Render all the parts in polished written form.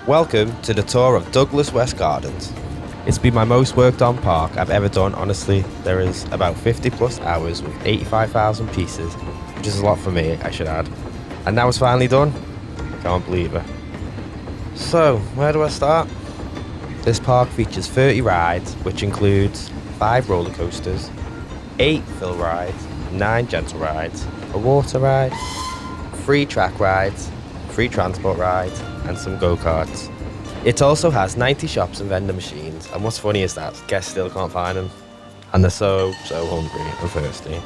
Welcome to the tour of Douglas West Gardens. It's been my most worked on park I've ever done, honestly. There is about 50 plus hours with 85,000 pieces, which is a lot for me, I should add. And now it's finally done. I can't believe it. So, where do I start? This park features 30 rides, which includes 5 roller coasters, 8 fill rides, 9 gentle rides, a water ride, 3 track rides, 3 transport rides, and some go-karts. It also has 90 shops and vending machines, and what's funny is that guests still can't find them, and they're so hungry and thirsty.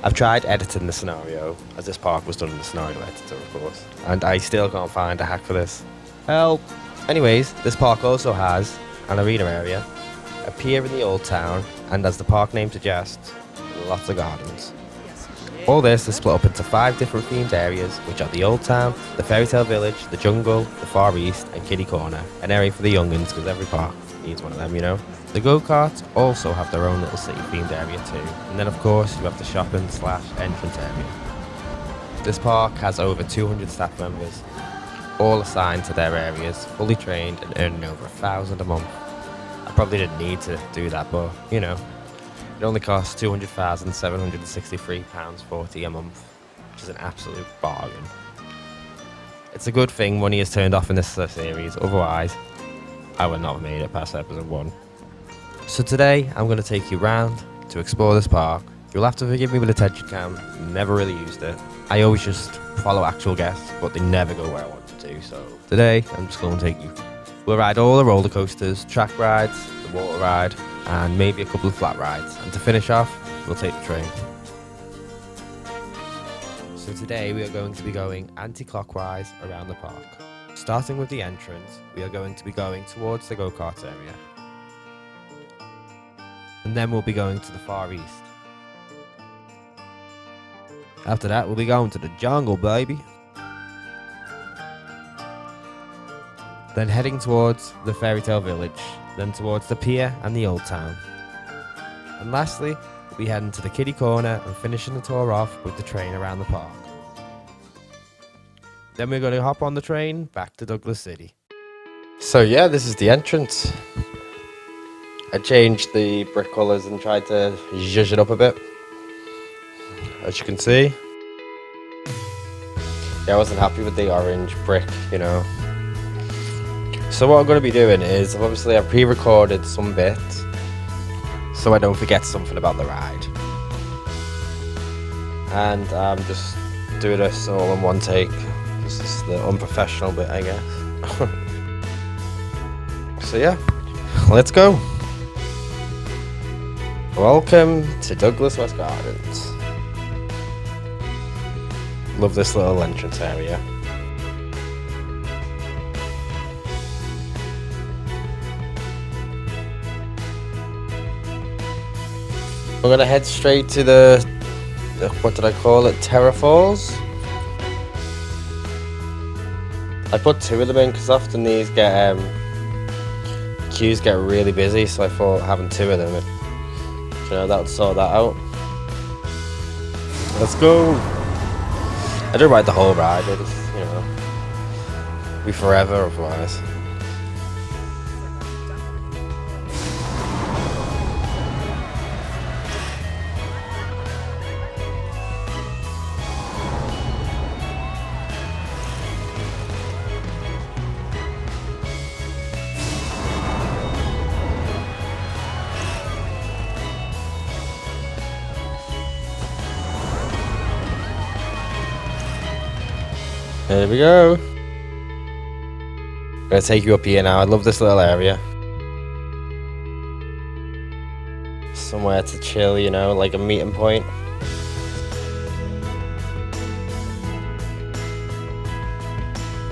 I've tried editing the scenario, as this park was done in the scenario editor, of course, and I still can't find a hack for this. Help! Anyways, this park also has an arena area, a pier in the old town, and as the park name suggests, lots of gardens. All this is split up into 5 different themed areas, which are the Old Town, the Fairy Tale Village, the Jungle, the Far East, and Kiddie Corner, an area for the youngins because every park needs one of them, you know. The go-karts also have their own little city themed area too, and then of course you have the shopping/entrance area. This park has over 200 staff members, all assigned to their areas, fully trained and earning over $1,000 a month. I probably didn't need to do that, but you know. It only costs £200,763.40 a month, which is an absolute bargain. It's a good thing money is turned off in this series, otherwise I would not have made it past episode 1. So today I'm going to take you round to explore this park. You'll have to forgive me with the attention cam, never really used it. I always just follow actual guests, but they never go where I want them to, so today I'm just going to take you. We'll ride all the roller coasters, track rides, the water ride, and maybe a couple of flat rides, and to finish off we'll take the train. So today we are going to be going anti-clockwise around the park. Starting with the entrance, we are going to be going towards the go-kart area, and then we'll be going to the Far East. After that we'll be going to the jungle, baby. Then heading towards the Fairy Tale Village, then towards the pier and the Old Town. And lastly, we'll be heading to the Kiddie Corner and finishing the tour off with the train around the park. Then we're going to hop on the train back to Douglas City. So yeah, this is the entrance. I changed the brick colours and tried to zhuzh it up a bit, as you can see. Yeah, I wasn't happy with the orange brick, you know. So what I'm going to be doing is, obviously I've pre-recorded some bits, so I don't forget something about the ride. And I'm just doing this all in one take. This is the unprofessional bit, I guess. So yeah, let's go. Welcome to Douglas West Gardens. Love this little entrance area. We're gonna head straight to the what did I call it? Terra Falls. I put 2 of them in because often these queues get really busy, so I thought having 2 of them, you know, that would sort that out. Let's go. I don't ride the whole ride. I just, you know, be forever otherwise. There we go. I'm gonna take you up here now. I love this little area. Somewhere to chill, you know, like a meeting point.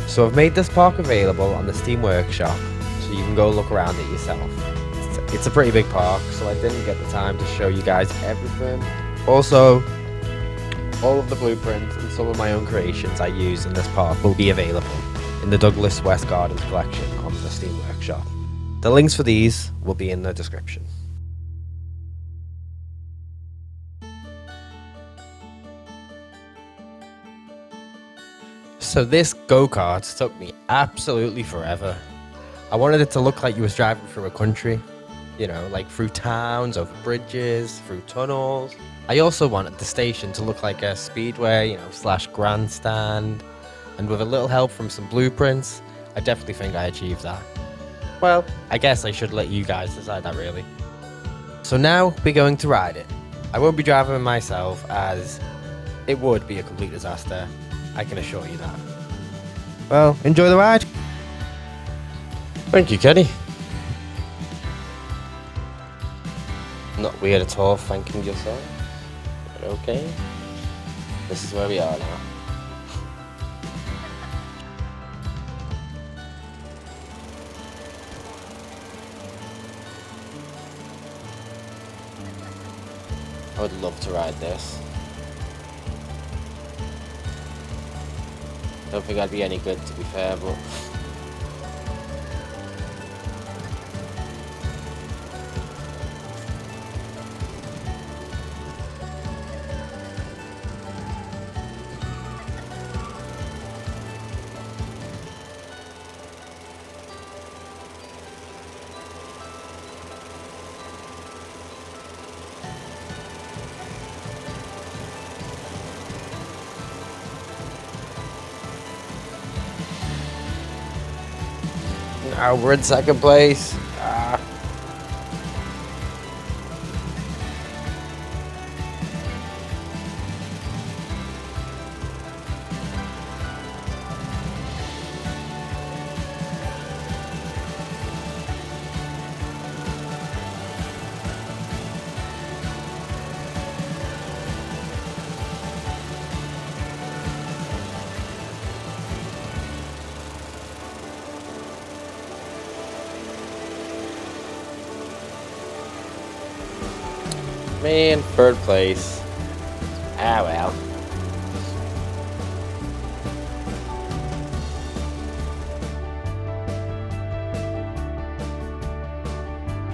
So I've made this park available on the Steam Workshop, so you can go look around it yourself. It's a pretty big park, so I didn't get the time to show you guys everything. Also, all of the blueprints and some of my own creations I use in this park will be available in the Douglas West Gardens collection on the Steam Workshop. The links for these will be in the description. So this go-kart took me absolutely forever. I wanted it to look like you was driving through a country, you know, like through towns, over bridges, through tunnels. I also wanted the station to look like a speedway, you know, slash grandstand. And with a little help from some blueprints, I definitely think I achieved that. Well, I guess I should let you guys decide that really. So now we're going to ride it. I won't be driving it myself as it would be a complete disaster. I can assure you that. Well, enjoy the ride. Thank you, Kenny. Not weird at all, thanking yourself. But okay. This is where we are now. I would love to ride this. Don't think I'd be any good, to be fair, but... Now we're in second place. Man, third place. Ah, well.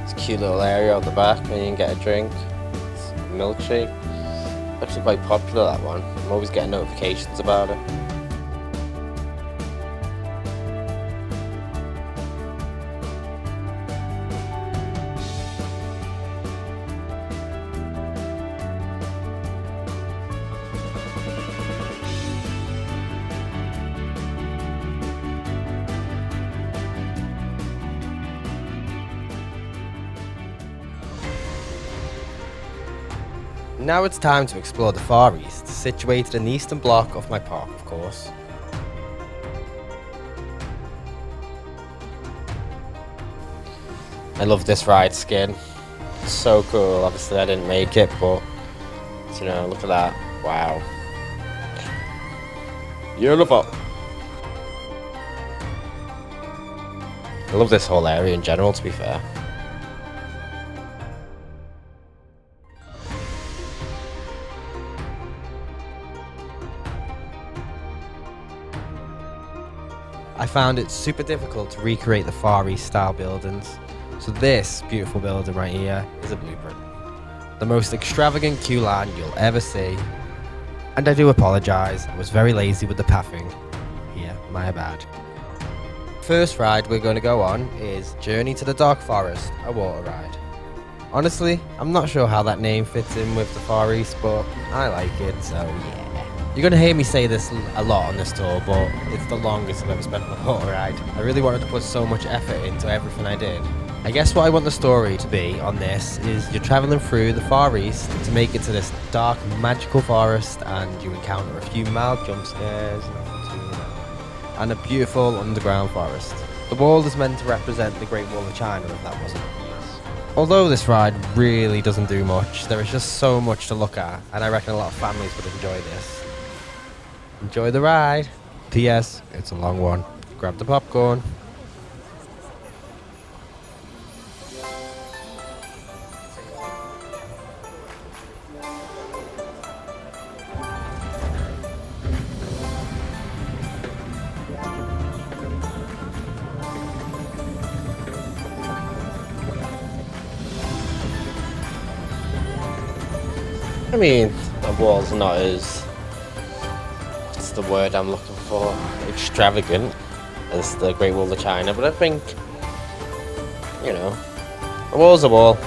It's a cute little area on the back where you can get a drink. It's a milkshake. Actually quite popular, that one. I'm always getting notifications about it. Now it's time to explore the Far East, situated in the eastern block of my park, of course. I love this ride skin. It's so cool. Obviously I didn't make it, but you know, look at that. Wow. Beautiful. I love this whole area in general, to be fair. I found it super difficult to recreate the Far East style buildings, so this beautiful building right here is a blueprint. The most extravagant queue line you'll ever see, and I do apologise, I was very lazy with the pathing. Yeah, my bad. First ride we're going to go on is Journey to the Dark Forest, a water ride. Honestly, I'm not sure how that name fits in with the Far East, but I like it, so yeah. You're going to hear me say this a lot on this tour, but it's the longest I've ever spent on a water ride. I really wanted to put so much effort into everything I did. I guess what I want the story to be on this is you're travelling through the Far East to make it to this dark, magical forest, and you encounter a few mild jump scares, and a beautiful underground forest. The wall is meant to represent the Great Wall of China, if that wasn't obvious. Although this ride really doesn't do much, there is just so much to look at, and I reckon a lot of families would enjoy this. Enjoy the ride. P.S. It's a long one. Grab the popcorn. I mean, the wall's not as... what's the word I'm looking for. Extravagant as the Great Wall of China, but I think, you know, a wall's a wall.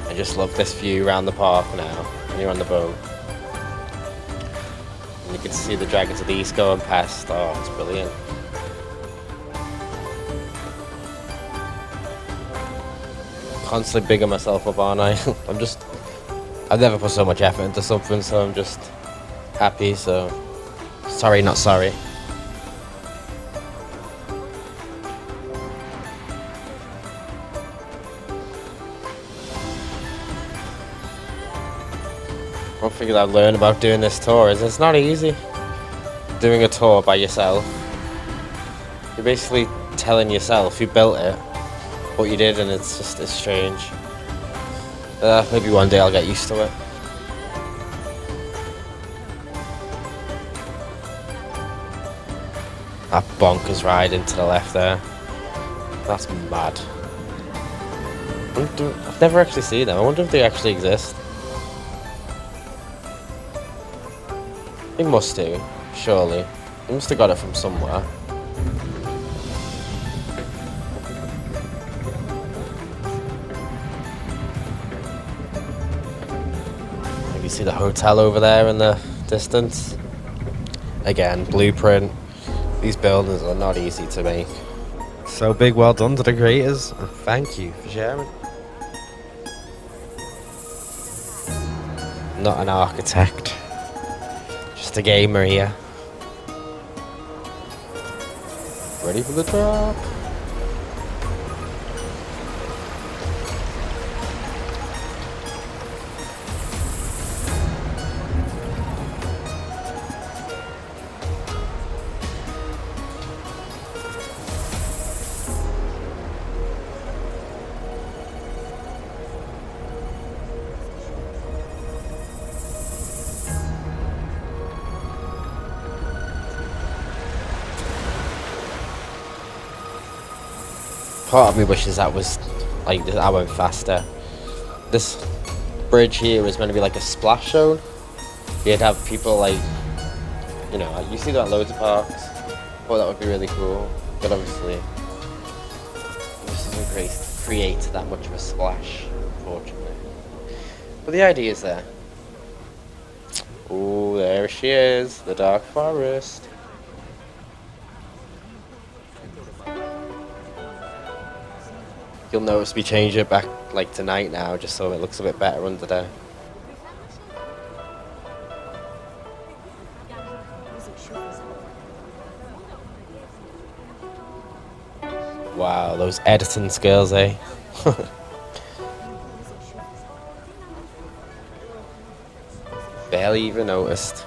I just love this view around the park now when you're on the boat. And you can see the Dragons of the East going past. Oh, it's brilliant. Constantly bigging myself up, aren't I? I've never put so much effort into something, so I'm just happy, so sorry, not sorry. One thing that I've learned about doing this tour is it's not easy doing a tour by yourself. You're basically telling yourself you built it, what you did, and it's strange. Maybe one day I'll get used to it. That bonkers ride into the left there. That's mad. I've never actually seen them. I wonder if they actually exist. They must do, surely. They must have got it from somewhere. You see the hotel over there in the distance. Again, blueprint. These buildings are not easy to make. So big well done to the creators, and thank you for sharing. Not an architect, just a gamer here. Ready for the drop. Part of me wishes that was like I went faster. This bridge here was meant to be like a splash zone. You'd have people like, you know, you see that at loads of parks. Thought that would be really cool, but obviously this doesn't create that much of a splash, unfortunately. But the idea is there. Oh, there she is, the Dark Forest. You'll notice we change it back like to night now, just so it looks a bit better under there. Wow, those editing skills, eh? Barely even noticed.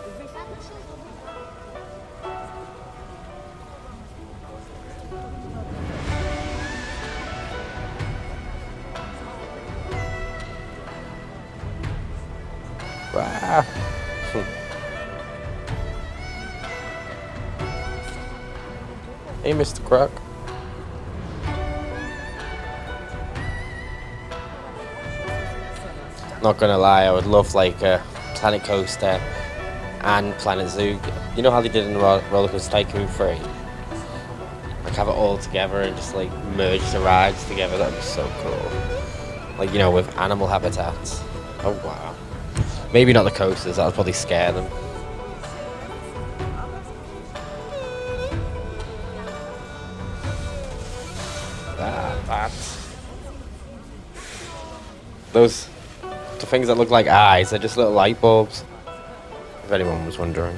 Wow. Hey, Mr. Croc. Not gonna lie, I would love like a Planet Coaster and Planet Zoo. You know how they did in Roller Coaster Tycoon 3? Like have it all together and just like merge the rides together. That'd be so cool. Like, you know, with animal habitats. Oh wow. Maybe not the coasters, that would probably scare them. Bats. Those, the things that look like eyes, they're just little light bulbs. If anyone was wondering.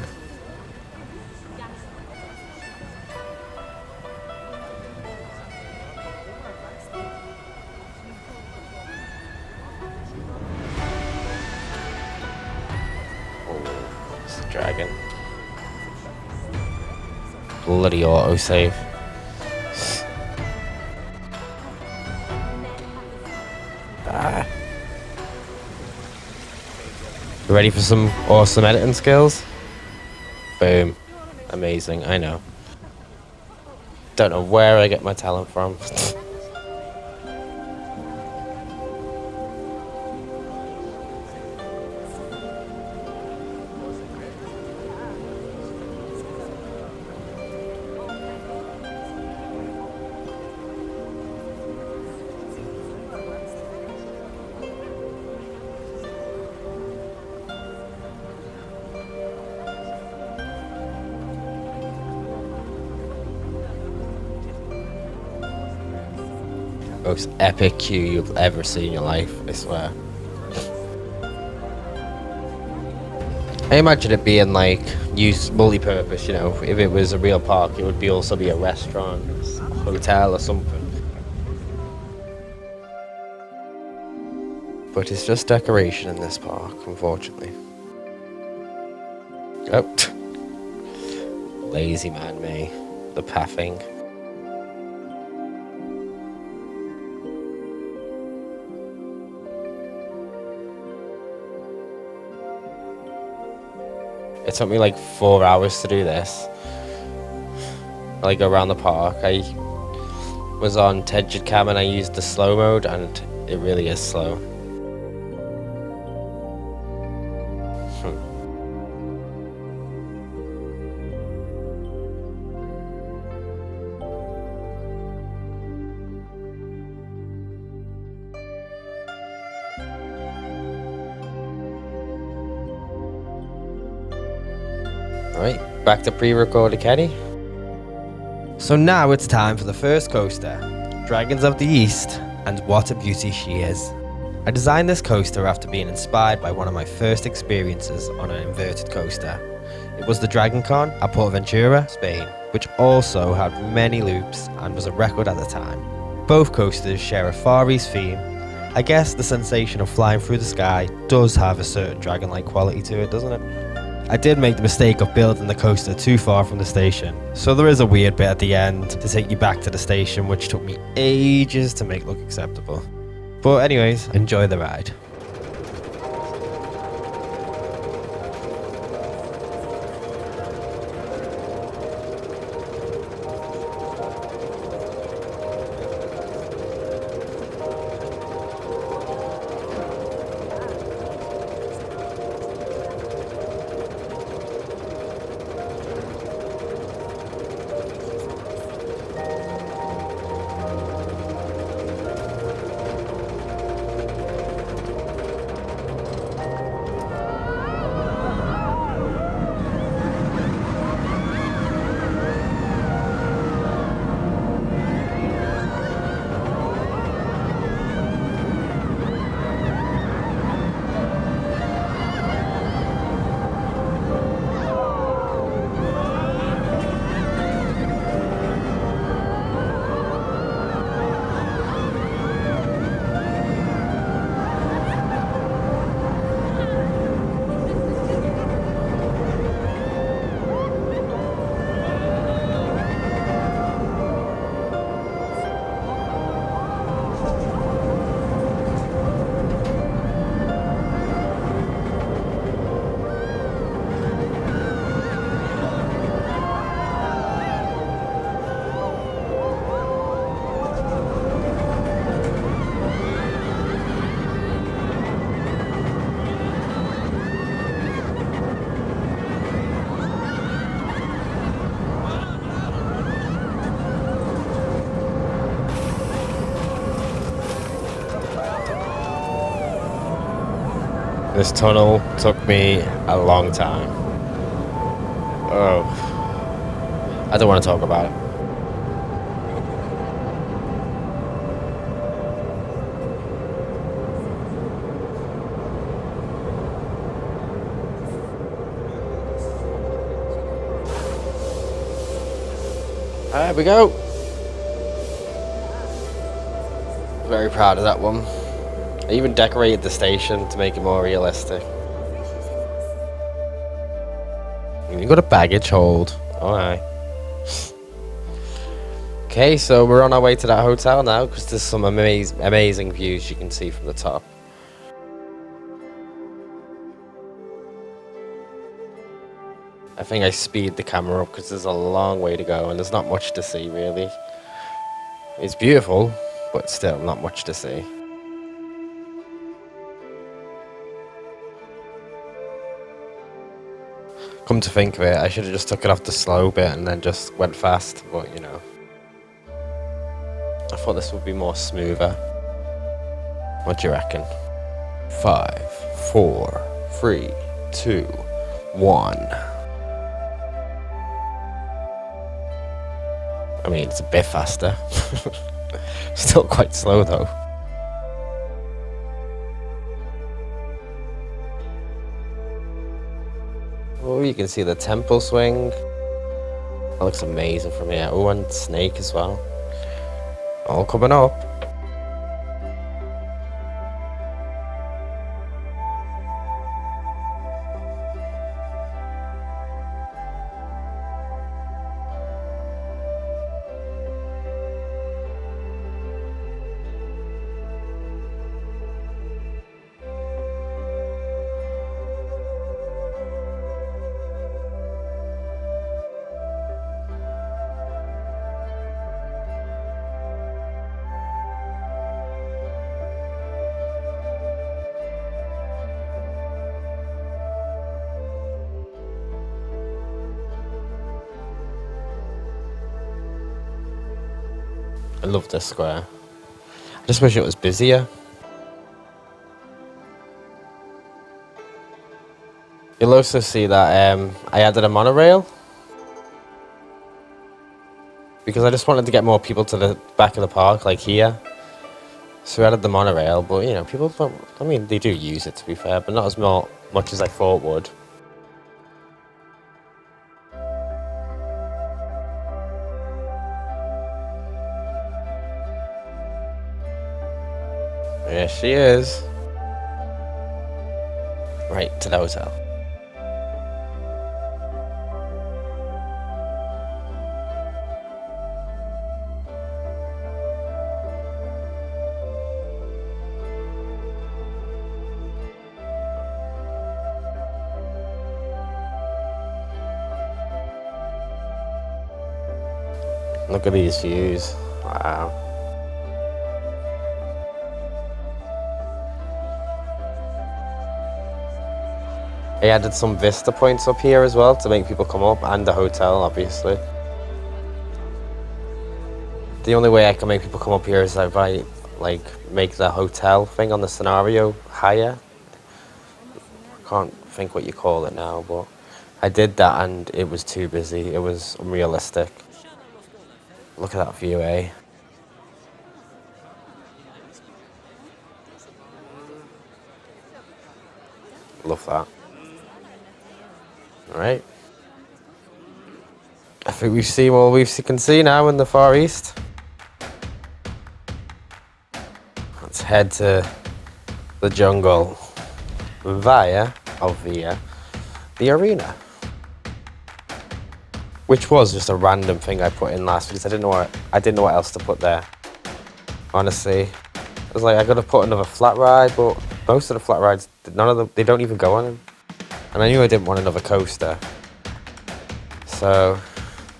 Dragon. Bloody autosave. You ready for some awesome editing skills? Boom. Amazing, I know. Don't know where I get my talent from. Most epic queue you've ever seen in your life, I swear. I imagine it being like used multi-purpose, you know. If it was a real park, it would be also be a restaurant, hotel or something. But it's just decoration in this park, unfortunately. Oh. Lazy man me. The pathing. It took me like 4 hours to do this. I go around the park. I was on Tedged Cam and I used the slow mode, and it really is slow. Right, back to pre-recorded Kenny. So now it's time for the first coaster, Dragons of the East, and what a beauty she is. I designed this coaster after being inspired by one of my first experiences on an inverted coaster. It was the Dragon Con at Ventura, Spain, which also had many loops and was a record at the time. Both coasters share a Far East theme. I guess the sensation of flying through the sky does have a certain dragon-like quality to it, doesn't it? I did make the mistake of building the coaster too far from the station, so there is a weird bit at the end to take you back to the station, which took me ages to make look acceptable. But anyways, enjoy the ride. This tunnel took me a long time. Oh, I don't want to talk about it. There we go. Very proud of that one. I even decorated the station to make it more realistic. You got a baggage hold. Alright. Okay, so we're on our way to that hotel now because there's some amazing views you can see from the top. I think I speed the camera up because there's a long way to go and there's not much to see really. It's beautiful, but still not much to see. Come to think of it, I should have just took it off the slow bit and then just went fast, but you know. I thought this would be more smoother. What do you reckon? 5, 4, 3, 2, 1. I mean, it's a bit faster. Still quite slow though. Oh, you can see the temple swing. That looks amazing from here. Oh, and snake as well. All coming up. I love this square. I just wish it was busier. You'll also see that I added a monorail. Because I just wanted to get more people to the back of the park, like here. So we added the monorail, but you know, people don't, I mean, they do use it to be fair, but not as much as I thought would. There she is. Right, to the hotel. Look at these views. Wow. I added some vista points up here as well to make people come up, and the hotel, obviously. The only way I can make people come up here is if I make the hotel thing on the scenario higher. I can't think what you call it now, but I did that and it was too busy. It was unrealistic. Look at that view, eh? Love that. Alright. I think we've seen all we can see now in the Far East. Let's head to the jungle via the arena. Which was just a random thing I put in last because I didn't know what else to put there. Honestly. I was like, I gotta put another flat ride, but most of the flat rides, none of them, they don't even go on them. And I knew I didn't want another coaster. So,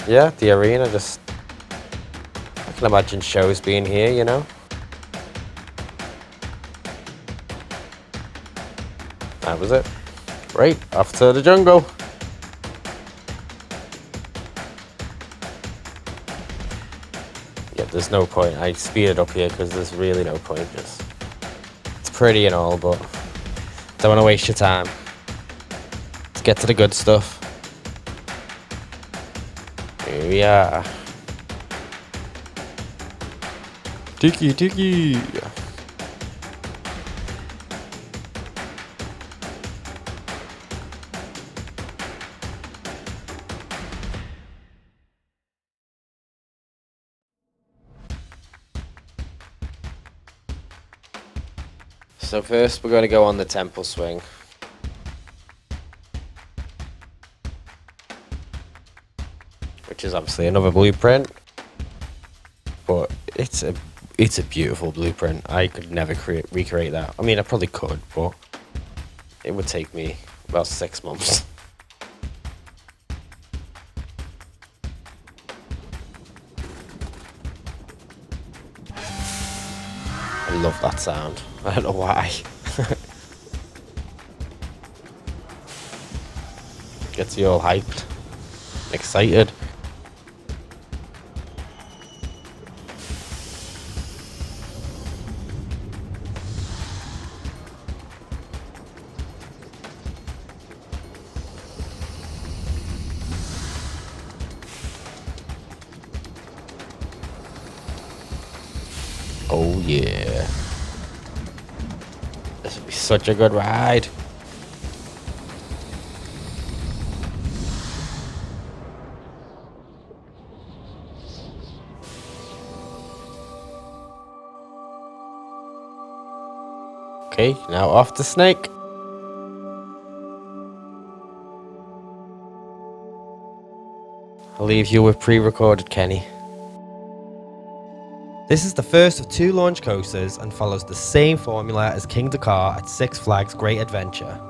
yeah, the arena, I can imagine shows being here, you know? That was it. Right, off to the jungle. Yeah, there's no point. I speed it up here because there's really no point. It's pretty and all, but don't want to waste your time. Let's get to the good stuff. Here we are. Tiki. So first we're going to go on the temple swing. Which is obviously another blueprint. But it's a beautiful blueprint. I could never recreate that. I mean, I probably could, but it would take me about 6 months. I love that sound. I don't know why. Gets you all hyped, excited. Oh yeah. This will be such a good ride. Okay, now off the snake. I'll leave you with pre-recorded Kenny. This is the first of 2 launch coasters and follows the same formula as King Dakar at Six Flags Great Adventure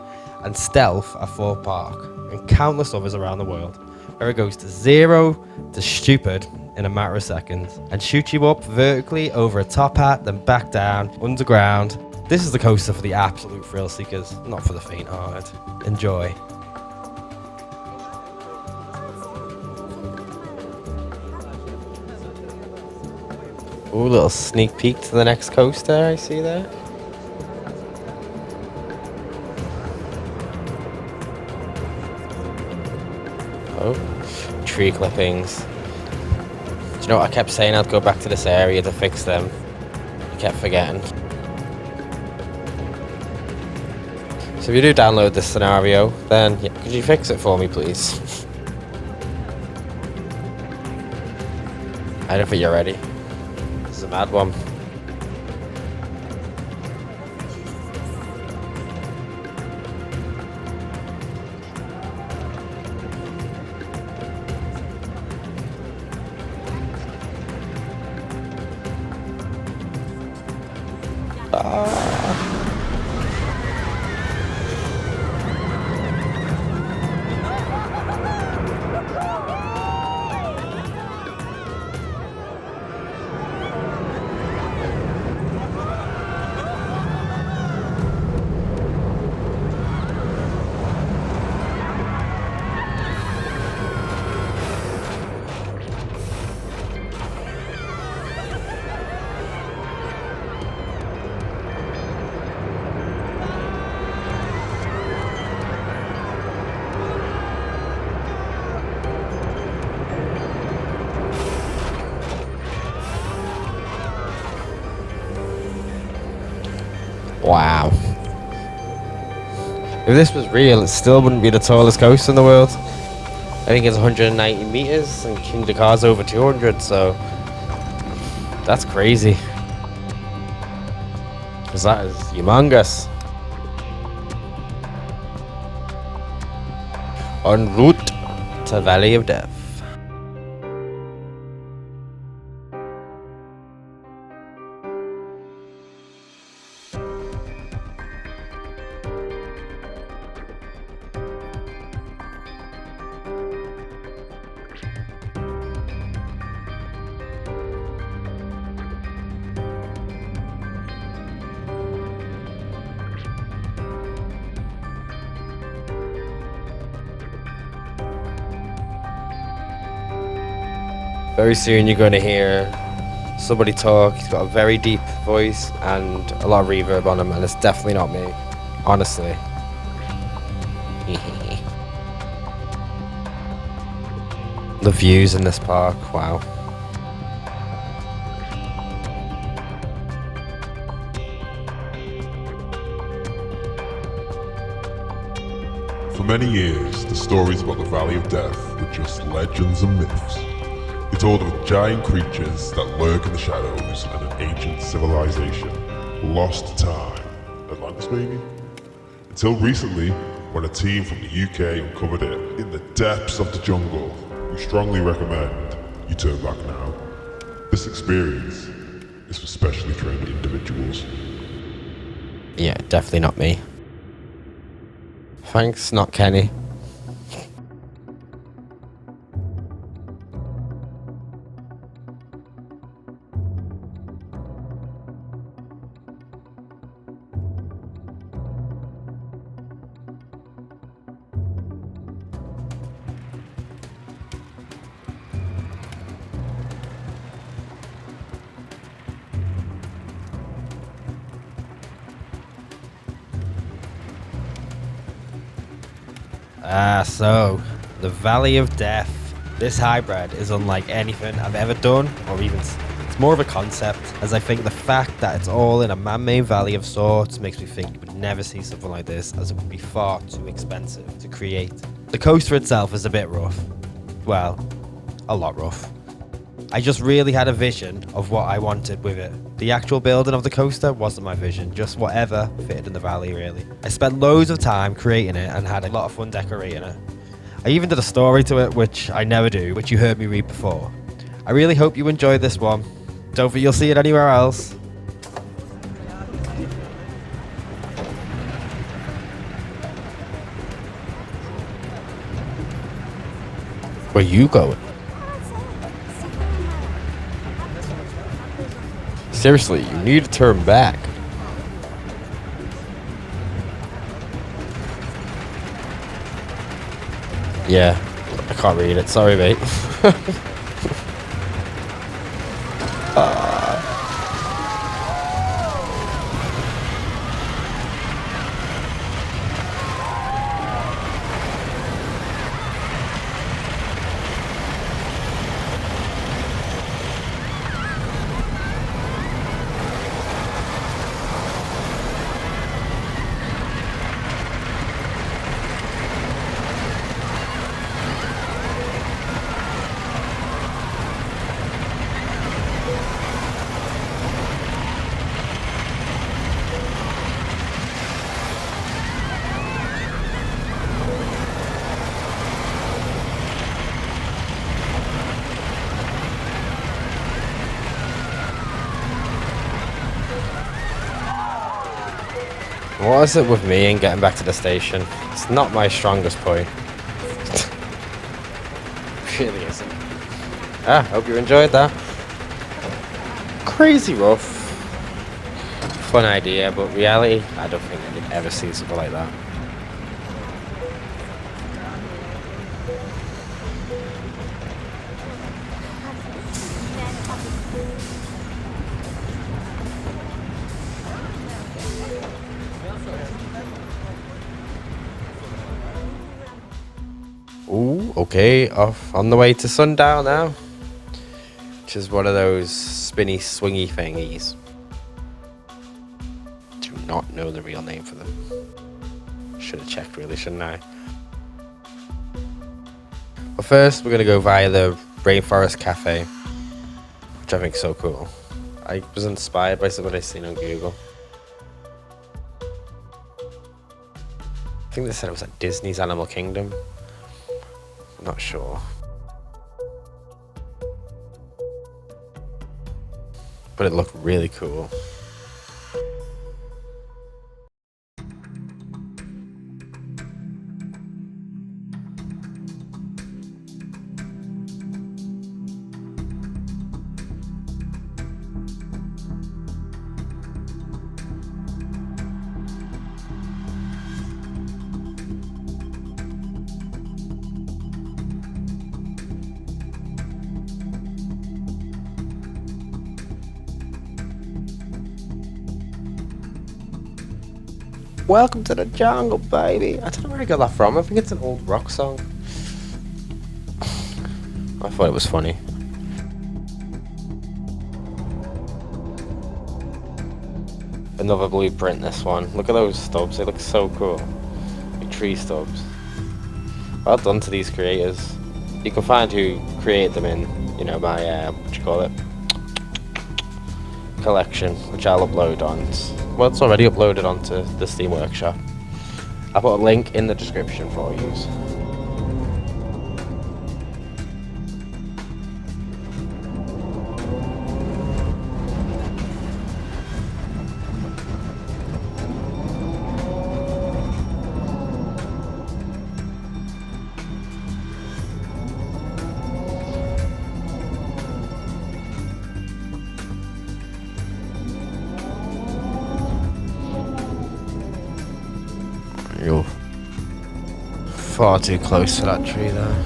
and Stealth at Fort Park and countless others around the world, where it goes to 0 to stupid in a matter of seconds and shoots you up vertically over a top hat, then back down, underground. This is the coaster for the absolute thrill seekers, not for the faint-hearted. Enjoy. Ooh, little sneak peek to the next coaster I see there. Oh, tree clippings. Do you know what I kept saying? I'd go back to this area to fix them. I kept forgetting. So if you do download this scenario, then yeah, could you fix it for me, please? I don't think you're ready. This is a mad one. Wow. If this was real, it still wouldn't be the tallest coaster in the world. I think it's 190 meters and King Dakar's over 200, so that's crazy. Because that is humongous. En route to Valley of Death. Very soon you're going to hear somebody talk. He's got a very deep voice and a lot of reverb on him, and it's definitely not me, honestly. The views in this park, wow. For many years, the stories about the Valley of Death were just legends and myths. It told of giant creatures that lurk in the shadows and an ancient civilization lost to time. Atlantis, maybe? Until recently, when a team from the UK uncovered it in the depths of the jungle. We strongly recommend you turn back now. This experience is for specially trained individuals. Yeah, definitely not me. Thanks, not Kenny. So, the Valley of Death. This hybrid is unlike anything I've ever done or even It's more of a concept, as I think the fact that it's all in a man-made valley of sorts makes me think you would never see something like this, as it would be far too expensive to create. The coaster itself is a bit rough. Well, a lot rough. I just really had a vision of what I wanted with it. The actual building of the coaster wasn't my vision, just whatever fitted in the valley, really. I spent loads of time creating it and had a lot of fun decorating it. I even did a story to it, which I never do, which you heard me read before. I really hope you enjoyed this one. Don't think you'll see it anywhere else. Where you going? Seriously, you need to turn back. Yeah, I can't read it. Sorry, mate. What is it with me and getting back to the station? It's not my strongest point. Really isn't. Hope you enjoyed that. Crazy rough. Fun idea, but reality, I don't think I could ever see something like that. Ooh, okay, off on the way to Sundial now. Which is one of those spinny, swingy thingies. Do not know the real name for them. Should have checked really, shouldn't I? But first, we're going to go via the Rainforest Cafe, which I think is so cool. I was inspired by something I seen on Google. I think they said it was at Disney's Animal Kingdom. I'm not sure. But it looked really cool. Welcome to the jungle, baby. I don't know where I got that from. I think it's an old rock song. I thought it was funny. Another blueprint, this one. Look at those stubs. They look so cool. Like tree stubs. Well done to these creators. You can find who created them in, you know, my, what you call it? Collection, which I'll upload on. Well, it's already uploaded onto the Steam Workshop. I'll put a link in the description for you. You're far too close to that tree there.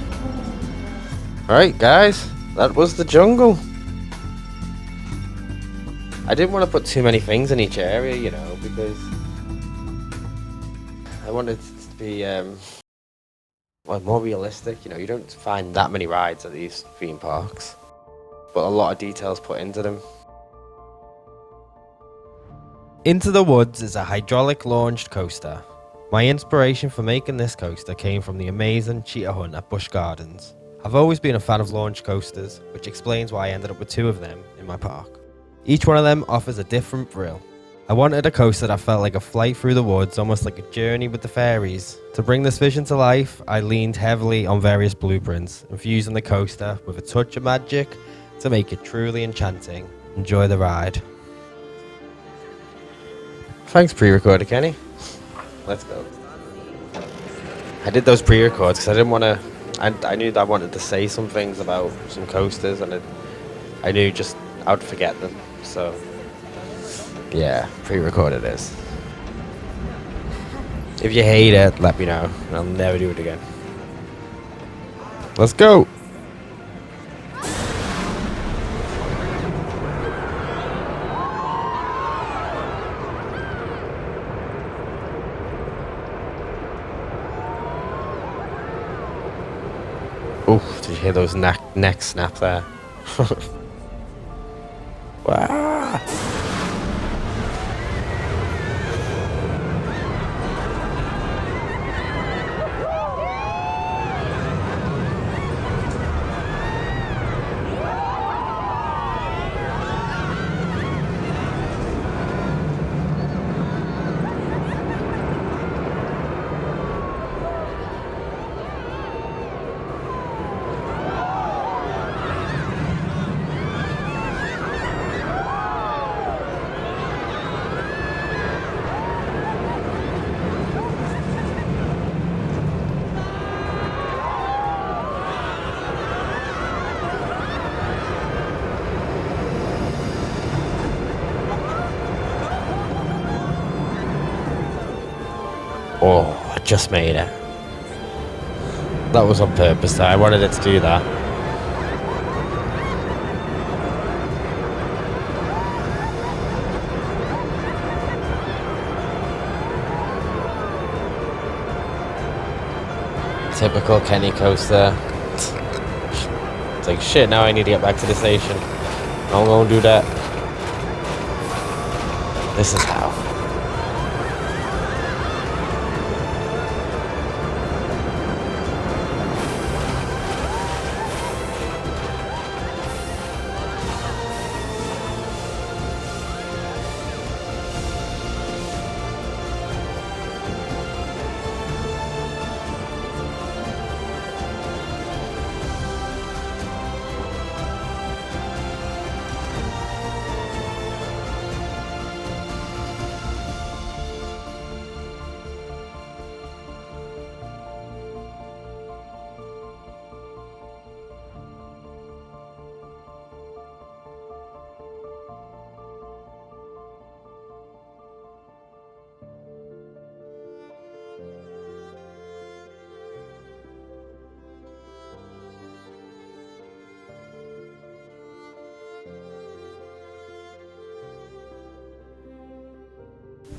Alright guys, that was the jungle. I didn't want to put too many things in each area, you know, because I wanted it to be well, more realistic. You know, you don't find that many rides at these theme parks. but a lot of details put into them. Into the Woods is a hydraulic launched coaster. My inspiration for making this coaster came from the amazing cheetah hunt at Busch Gardens. I've always been a fan of launch coasters, which explains why I ended up with 2 of them in my park. Each one of them offers a different thrill. I wanted a coaster that felt like a flight through the woods, almost like a journey with the fairies. To bring this vision to life, I leaned heavily on various blueprints, infusing the coaster with a touch of magic to make it truly enchanting. Enjoy the ride. Thanks, pre-recorder Kenny. Let's go. I did those pre-records because I didn't want to. I knew that I wanted to say some things about some coasters, and I knew just I would forget them. So yeah, pre-recorded is. If you hate it, let me know. I'll never do it again. Let's go. Oof, did you hear those neck snap there? Wow. Oh, I just made it. That was on purpose though. I wanted it to do that. Typical Kenny coaster. It's like, shit, now I need to get back to the station. I'm gonna do that. This is how.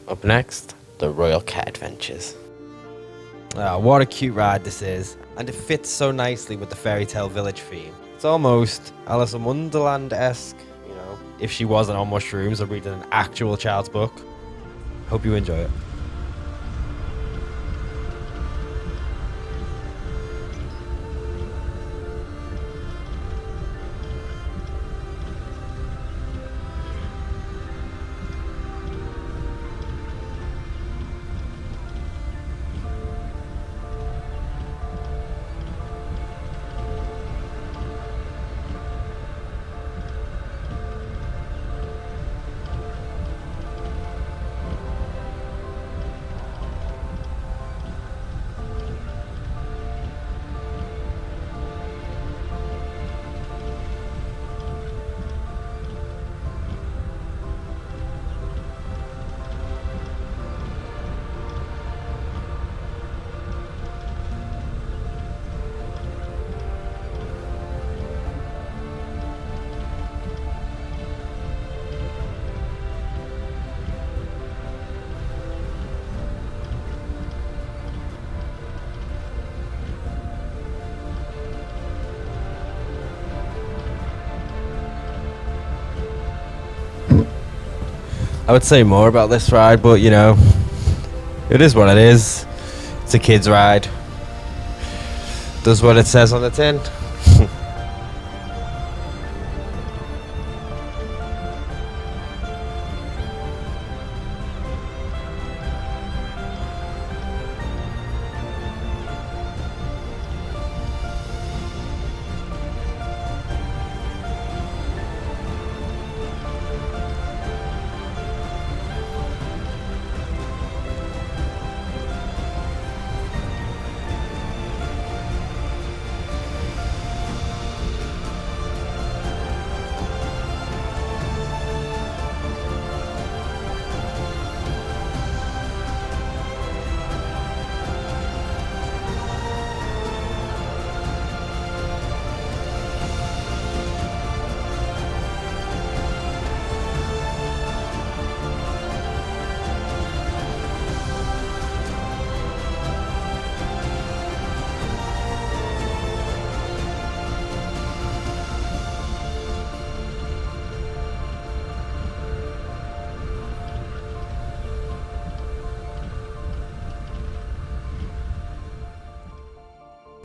Up next, the Royal Cat Adventures. What a cute ride this is, and it fits so nicely with the fairy tale village theme. It's almost Alice in Wonderland-esque, you know, if she wasn't on mushrooms or reading an actual child's book. Hope you enjoy it. I would say more about this ride, but you know, it is what it is. It's a kid's ride. Does what it says on the tin.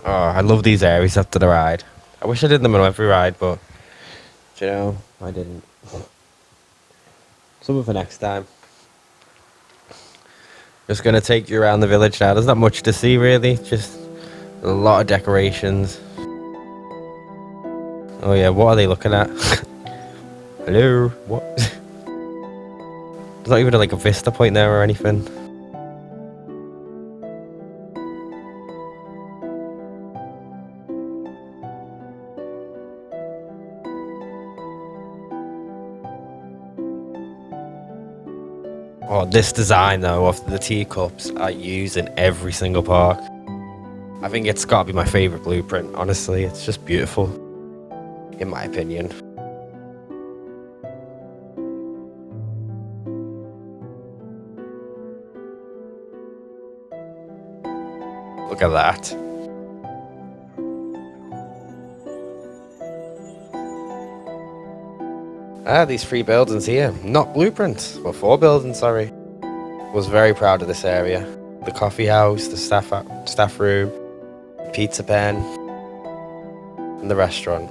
Oh, I love these areas after the ride. I wish I did them on every ride, but you know, I didn't. Something for next time. Just gonna take you around the village now. There's not much to see really, just a lot of decorations. Oh yeah, what are they looking at? Hello? What? There's not even like a vista point there or anything. Oh, this design though of the teacups I use in every single park. I think it's gotta be my favourite blueprint, honestly. It's just beautiful, in my opinion. Look at that. Ah, these 3 buildings here. Not blueprints. Well, 4 buildings, sorry. Was very proud of this area. The coffee house, the staff room, pizza pen, and the restaurant.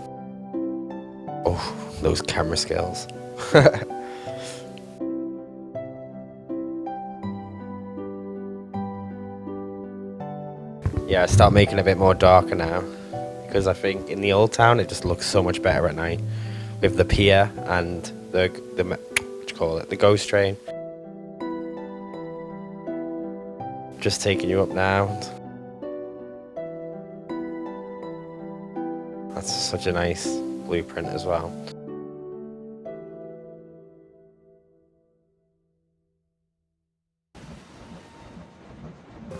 Oh, those camera skills. Yeah, I start making it a bit more darker now, because I think in the old town it just looks so much better at night with the pier and the what you call it, the ghost train. Just taking you up now. That's such a nice blueprint as well.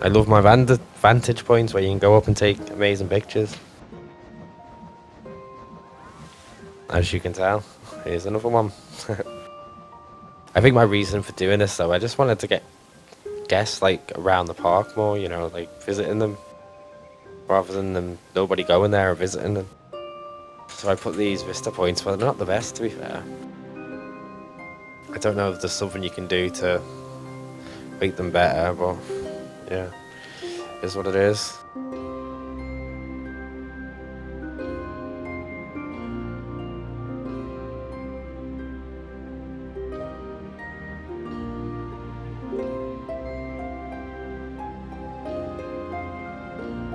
I love my vantage points where you can go up and take amazing pictures. As you can tell, here's another one. I think my reason for doing this though, I just wanted to get guests like around the park more, you know, like visiting them, rather than them nobody going there or visiting them. So I put these vista points, well they're not the best to be fair. I don't know if there's something you can do to make them better, but yeah, is what it is.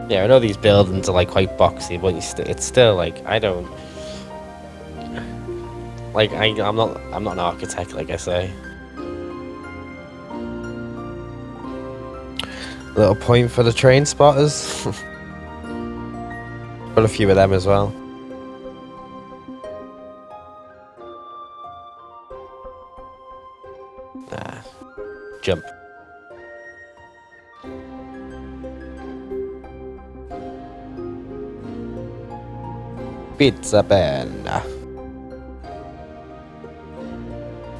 Yeah, I know these buildings are like quite boxy, but it's still like I'm not an architect, like I say. Little point for the train spotters. Got a few of them as well. Jump. Pizza pen. I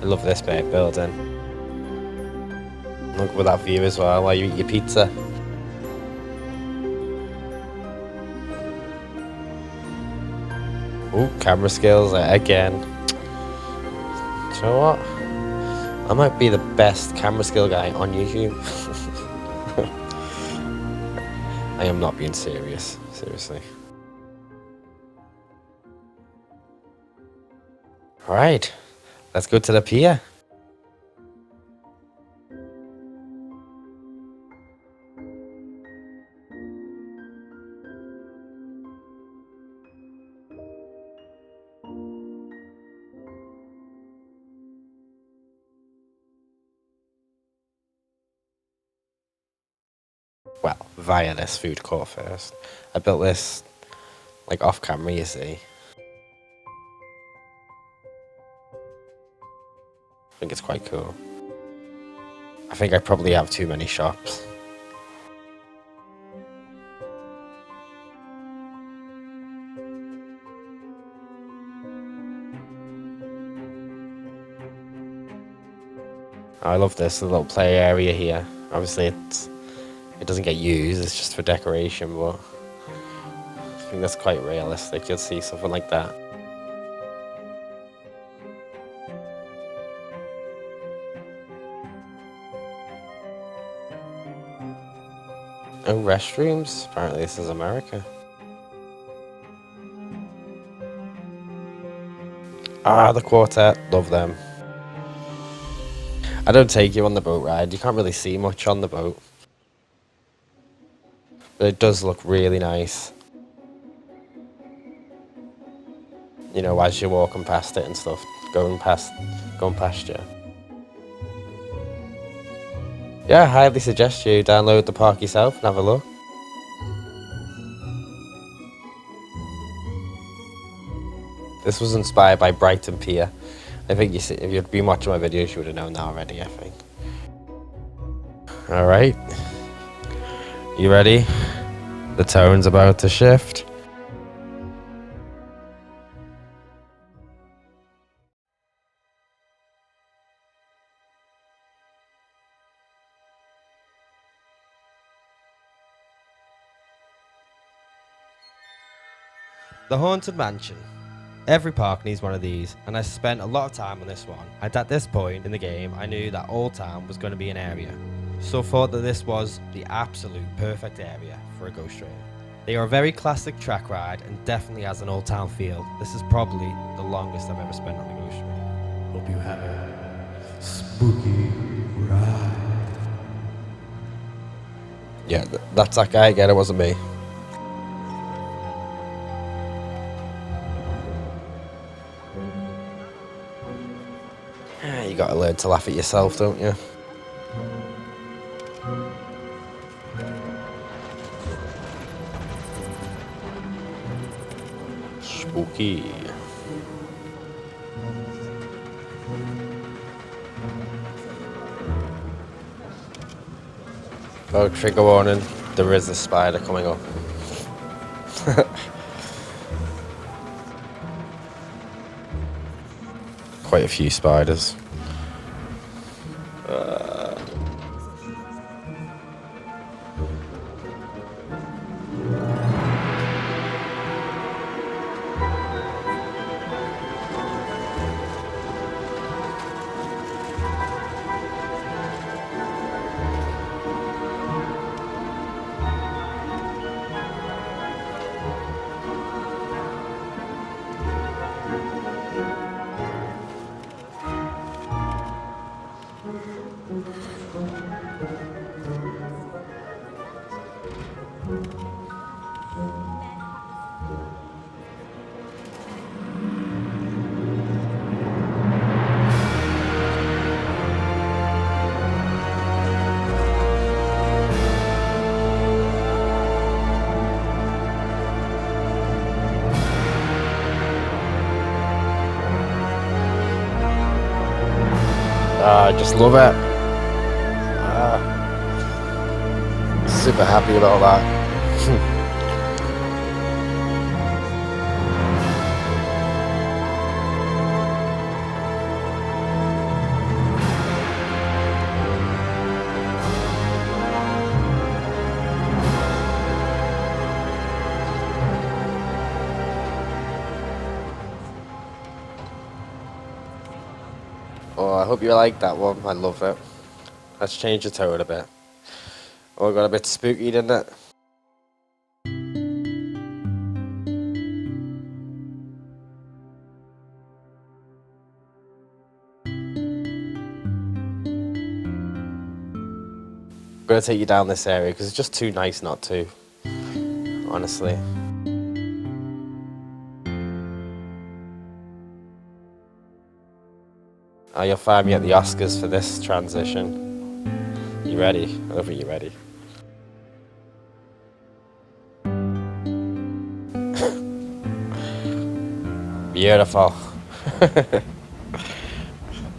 love this big building. Look at that view as well while you eat your pizza. Ooh, camera skills again. Do you know what? I might be the best camera skill guy on YouTube. I am not being serious, seriously. Alright, let's go to the pier. Well, via this food court first. I built this like off camera, you see. I think it's quite cool. I think I probably have too many shops. I love this little play area here. Obviously it doesn't get used, it's just for decoration, but I think that's quite realistic. You'll see something like that. Oh, restrooms? Apparently this is America. Ah, the quartet. Love them. I don't take you on the boat ride. You can't really see much on the boat. But it does look really nice. You know, as you're walking past it and stuff. Going past you. Yeah, I highly suggest you download the park yourself and have a look. This was inspired by Brighton Pier. I think if you'd been watching my videos, you would have known that already, I think. Alright. You ready? The tone's about to shift. The Haunted Mansion. Every park needs one of these, and I spent a lot of time on this one. And at this point in the game, I knew that Old Town was going to be an area, so I thought that this was the absolute perfect area for a ghost train. They are a very classic track ride and definitely has an Old Town feel. This is probably the longest I've ever spent on a ghost train. Hope you have a spooky ride. Yeah, that's that guy again, it wasn't me. You gotta learn to laugh at yourself, don't you? Spooky. Oh, trigger warning. There is a spider coming up. Quite a few spiders. I just love it. Super happy about that. Oh, I hope you like that one. I love it. Let's change the tone a bit. Oh, it got a bit spooky, didn't it? I'm gonna take you down this area because it's just too nice not to. Honestly. Oh, you'll find me at the Oscars for this transition. You ready? I don't think you're ready. Beautiful.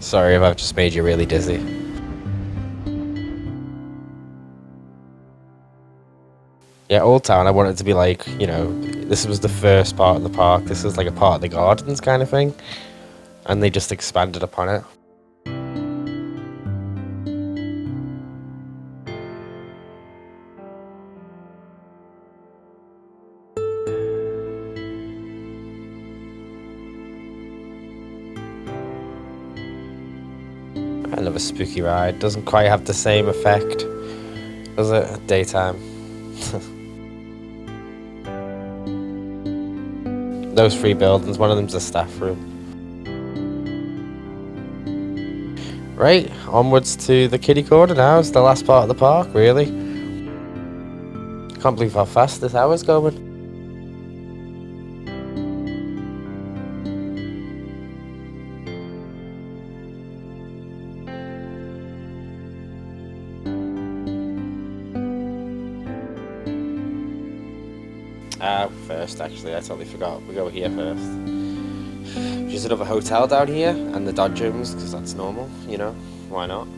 Sorry if I've just made you really dizzy. Yeah, Old Town, I want it to be like, you know, this was the first part of the park. This is like a part of the gardens kind of thing. And they just expanded upon it. Another spooky ride. Doesn't quite have the same effect, does it, at daytime? Those three buildings, one of them's a staff room. Right, onwards to the kiddie corner now. It's the last part of the park, really. Can't believe how fast this hour's going. First, actually, I totally forgot. We go here first. Just another hotel down here, and the Dodgems, because that's normal, you know? Why not?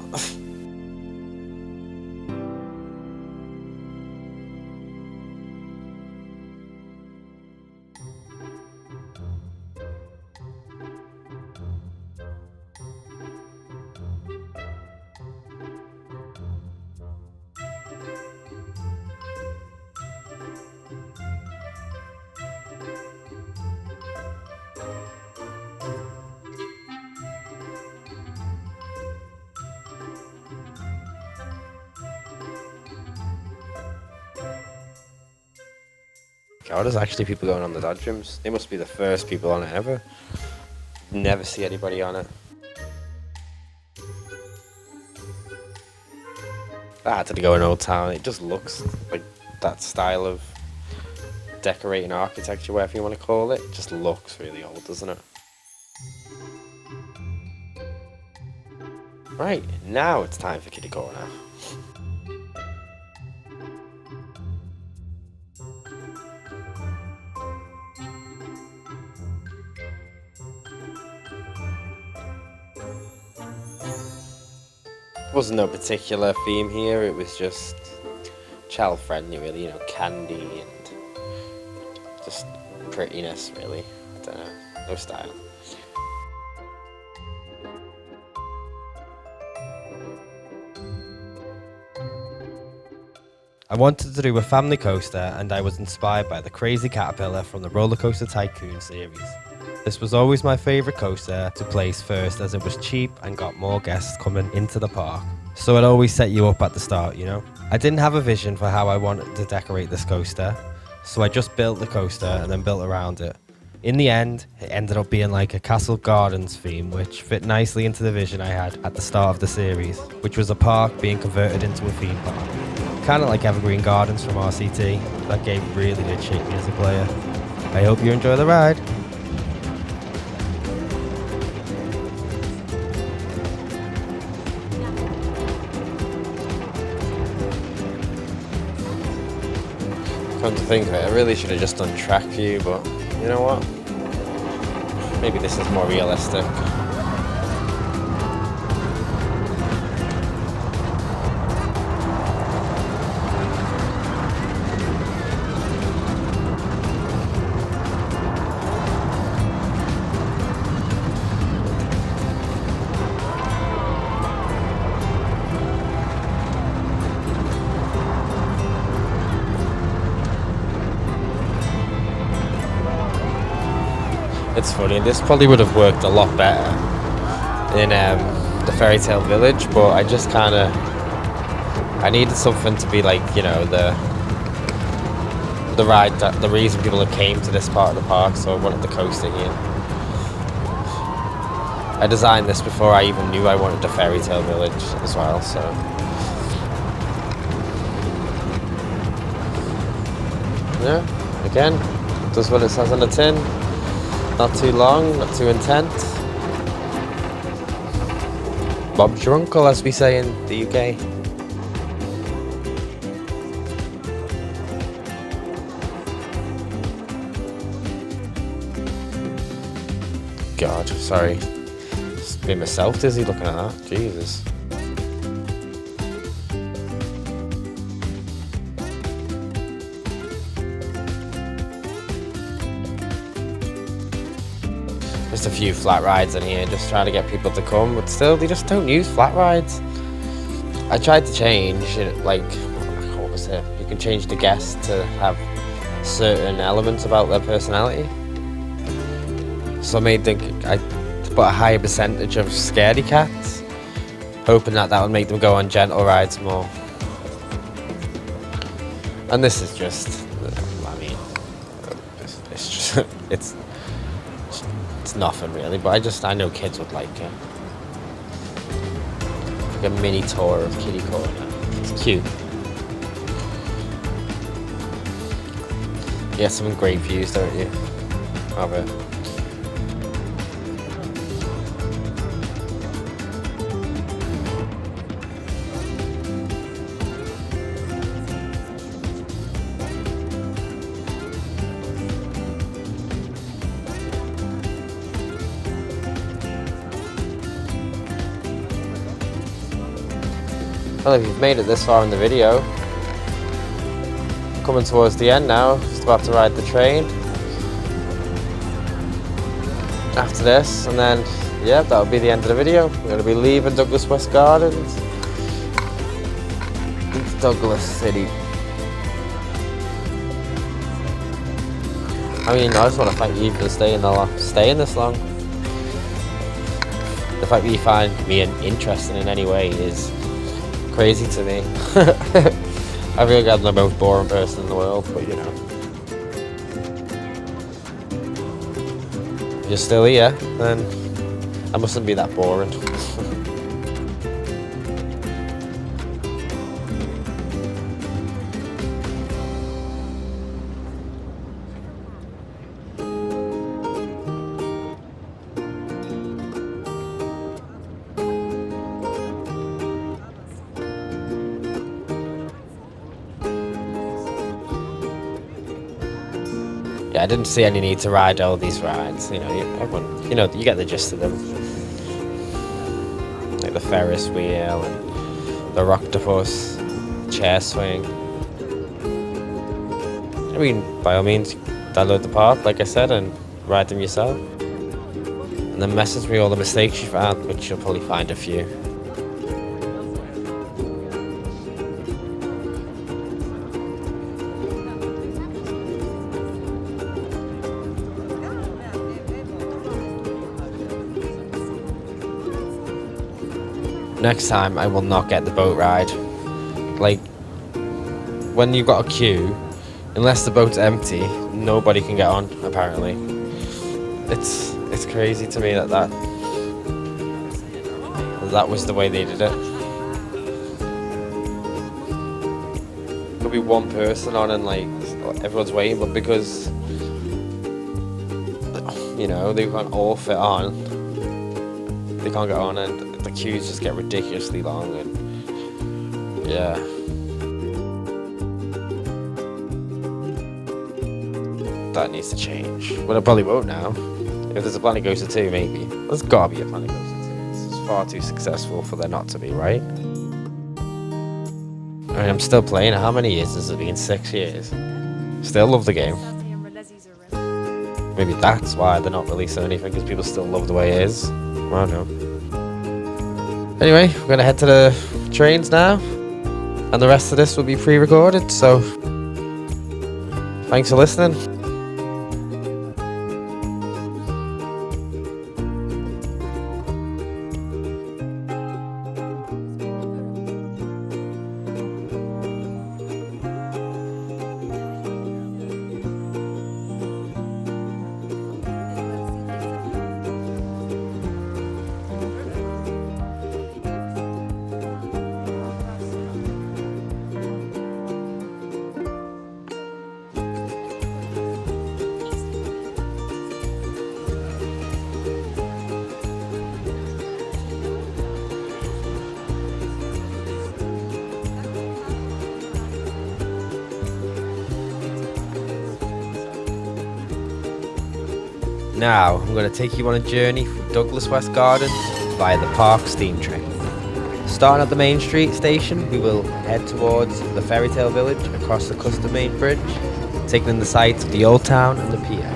God, there's actually people going on the Dodgems. They must be the first people on it ever. Never see anybody on it. I had to go in Old Town. It just looks like that style of decorating architecture, whatever you want to call it. It just looks really old, doesn't it? Right, now it's time for Kiddie Corner. Wasn't no particular theme here, it was just child friendly really, you know, candy and just prettiness really. I don't know, no style. I wanted to do a family coaster and I was inspired by the Crazy Caterpillar from the Roller Coaster Tycoon series. This was always my favourite coaster to place first as it was cheap and got more guests coming into the park. So it always set you up at the start, you know? I didn't have a vision for how I wanted to decorate this coaster, so I just built the coaster and then built around it. In the end, it ended up being like a Castle Gardens theme, which fit nicely into the vision I had at the start of the series, which was a park being converted into a theme park. Kind of like Evergreen Gardens from RCT. That game really did shape me as a player. I hope you enjoy the ride. Come to think of it, I really should have just done track view, but you know what? Maybe this is more realistic. It's funny, this probably would have worked a lot better in the fairy tale village, but I just kind of, I needed something to be like, you know, the ride, that the reason people have came to this part of the park, so I wanted the coaster here. I designed this before I even knew I wanted a fairy tale village as well, so. Yeah, again, does what it says on the tin. Not too long, not too intense. Bob's your uncle, as we say in the UK. God, sorry. Just made myself dizzy looking at that. Jesus. Just a few flat rides in here, just trying to get people to come, but still, they just don't use flat rides. I tried to change it, like, what was it? You can change the guests to have certain elements about their personality. So I put a higher percentage of scaredy cats, hoping that would make them go on gentle rides more. And this is just, I mean, it's just, it's nothing really, but I know kids would like it. Like a mini tour of Kitty Corner. It's cute. You get some great views, don't you? Of it. Well, if you've made it this far in the video, coming towards the end now, just about to ride the train after this, and then, yeah, that'll be the end of the video. We're going to be leaving Douglas West Gardens into Douglas City. I mean, I just want to thank you for staying this long. The fact that you find me interesting in any way is crazy to me. I feel like I'm the most boring person in the world, but you know. If you're still here, then I mustn't be that boring. Yeah, I didn't see any need to ride all these rides. You know, everyone, you know, you get the gist of them. Like the Ferris wheel and the Rocktopus, chair swing. I mean, by all means, download the park, like I said, and ride them yourself. And then message me all the mistakes you found, which you'll probably find a few. Next time, I will not get the boat ride. Like, when you've got a queue, unless the boat's empty, nobody can get on, apparently. It's crazy to me that was the way they did it. Could be one person on and, like, everyone's waiting, but because, you know, they can't all fit on, they can't get on, and the queues just get ridiculously long, and yeah. That needs to change. Well, it probably won't now. If there's a Planet Coaster 2, maybe. There's gotta be a Planet Coaster 2. This is far too successful for there not to be, right? I mean, I'm still playing it. How many years has it been? 6 years. Still love the game. Maybe that's why they're not releasing anything, because people still love the way it is. I don't know. Anyway, we're going to head to the trains now, and the rest of this will be pre-recorded, so thanks for listening. Now, I'm going to take you on a journey through Douglas West Gardens via the Park steam train. Starting at the Main Street station, we will head towards the Fairy Tale Village across the Custom Main Bridge, taking in the sights of the Old Town and the pier.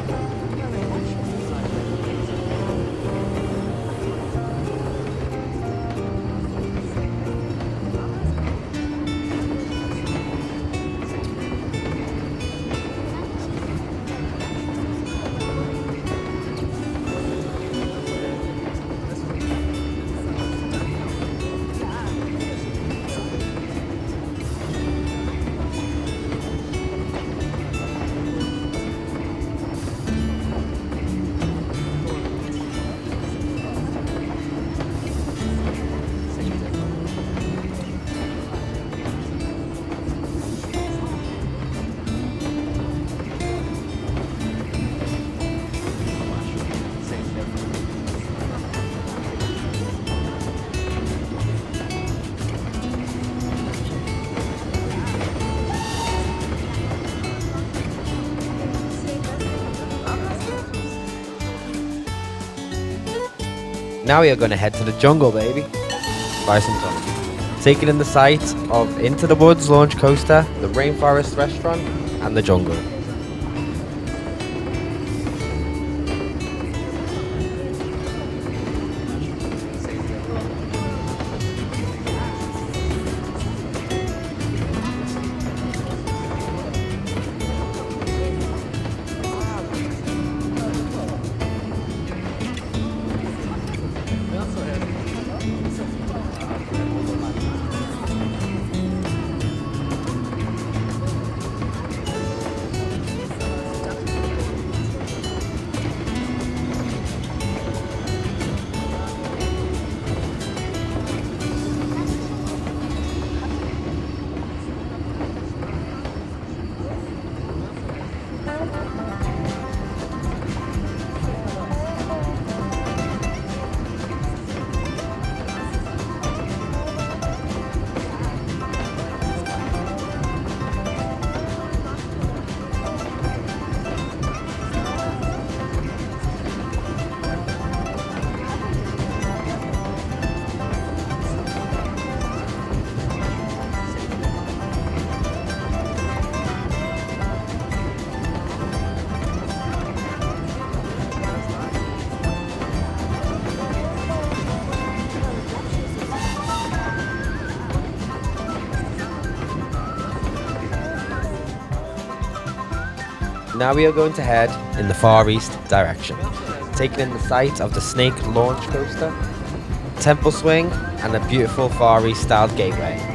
Now we are going to head to the jungle, baby. Buy some time. Taking in the sights of Into the Woods launch coaster, the Rainforest restaurant, and the jungle. Now we are going to head in the Far East direction, taking in the sight of the Snake launch coaster, Temple Swing, and a beautiful Far East styled gateway.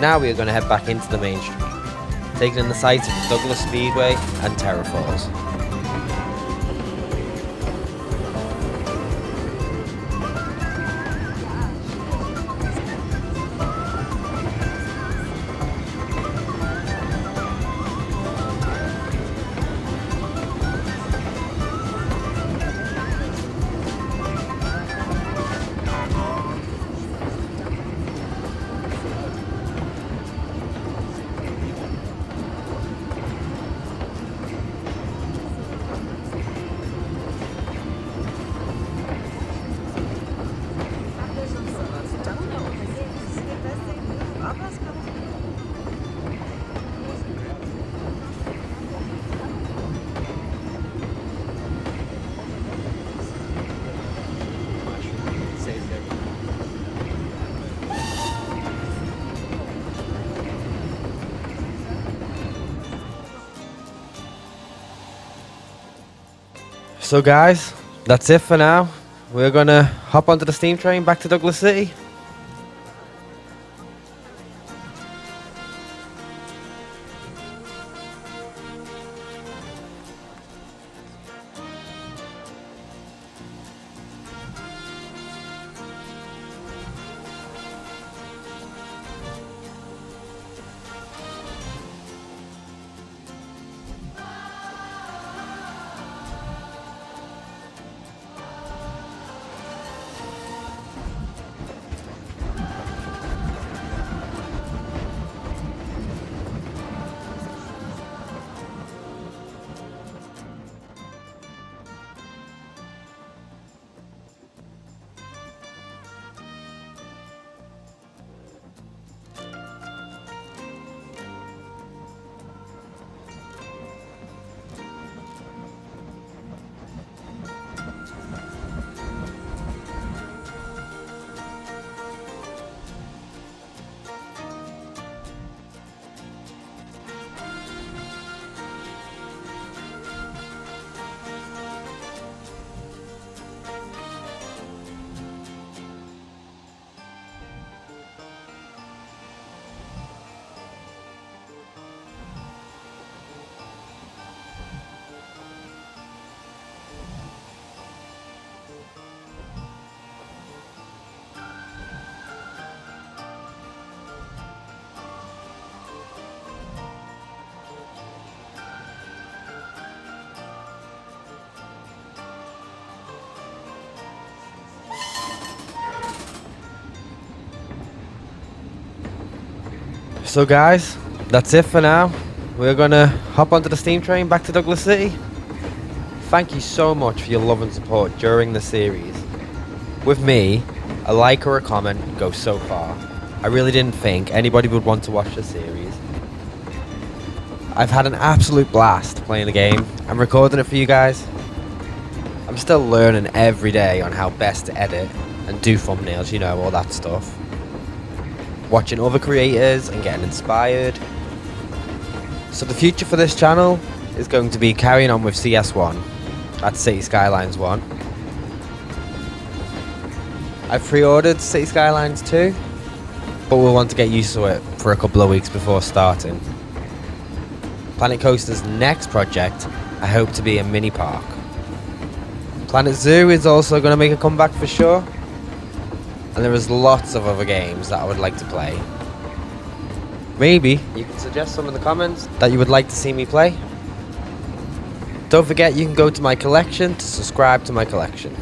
Now we are going to head back into the Main Street, taking in the sights of the Douglas Speedway and Terror Falls. So guys, that's it for now. We're gonna hop onto the steam train back to Douglas City. So guys, that's it for now. We're gonna hop onto the steam train back to Douglas City. Thank you so much for your love and support during the series. With me, a like or a comment goes so far. I really didn't think anybody would want to watch the series. I've had an absolute blast playing the game and recording it for you guys. I'm still learning every day on how best to edit and do thumbnails, you know, all that stuff. Watching other creators and getting inspired. So the future for this channel is going to be carrying on with CS1. That's City Skylines 1. I've pre-ordered City Skylines 2, but we'll want to get used to it for a couple of weeks before starting. Planet Coaster's next project, I hope to be a mini park. Planet Zoo is also going to make a comeback for sure. And there is lots of other games that I would like to play. Maybe you can suggest some in the comments that you would like to see me play. Don't forget you can go to my collection to subscribe to my collection.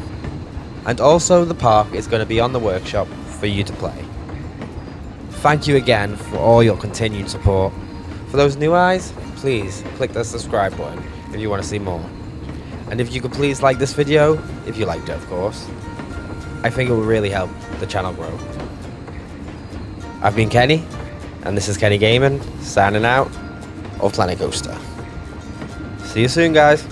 And also the park is going to be on the workshop for you to play. Thank you again for all your continued support. For those new eyes, please click the subscribe button if you want to see more. And if you could please like this video, if you liked it of course. I think it will really help the channel grow. I've been Kenny, and this is Kenny Gaming, signing out of Planet Coaster. See you soon guys.